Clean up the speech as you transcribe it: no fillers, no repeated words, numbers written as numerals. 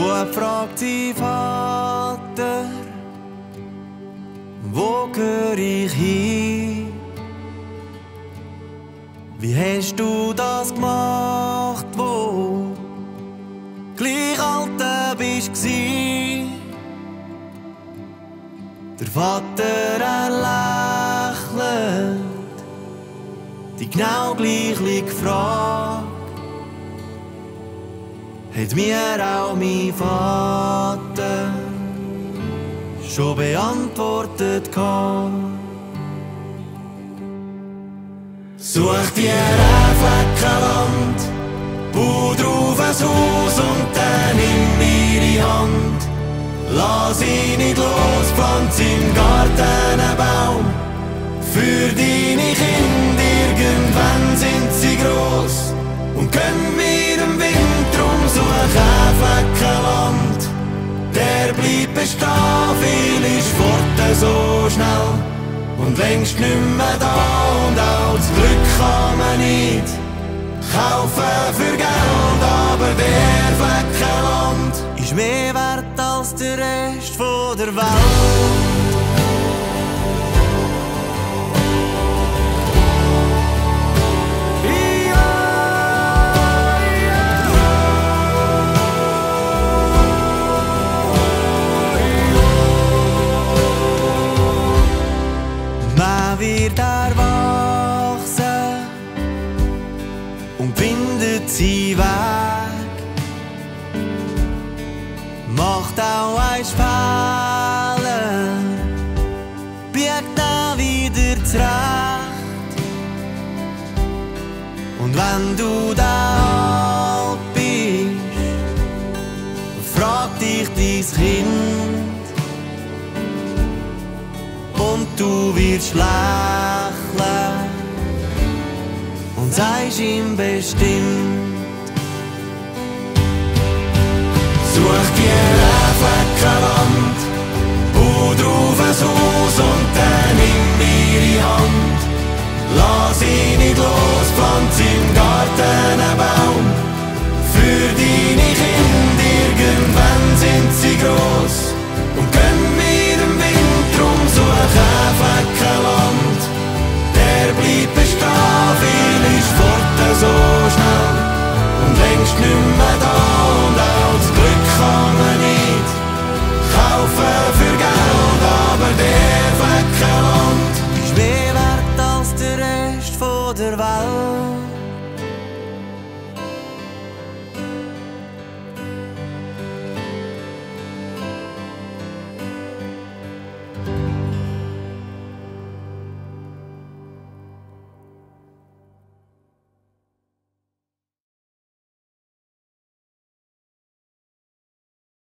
Bub fragt sie Vater, wo gehör ich hin? Wie hast du das gemacht, wo gleich alt bist gsi? Der Vater lächelt, die genau gleiche Frage hat mir auch mein Vater schon beantwortet gehabt. Such dir ein Flecken Land, bau drauf ein Haus und dann nimm ihre Hand. Lass ihn nicht los, pflanz im Garten einen Baum. Für deine Kinder, irgendwann sind sie gross und gönn mir im Wind, drum such ein Flecken Land. Der bleibt bestehen, viel ist fort so schnell und längst nimmer da, und auch das Glück kann man nicht kaufen für Geld, aber der Flecken Land ist mehr wert als der Rest von der Welt. Man wird erwachsen und findet seinen Weg, macht auch ein Fehler, biegt dann wieder zurecht. Und wenn du da alt bist, fragt dich dein Kind und du wirst lächeln und sagst ihm bestimmt: Such dir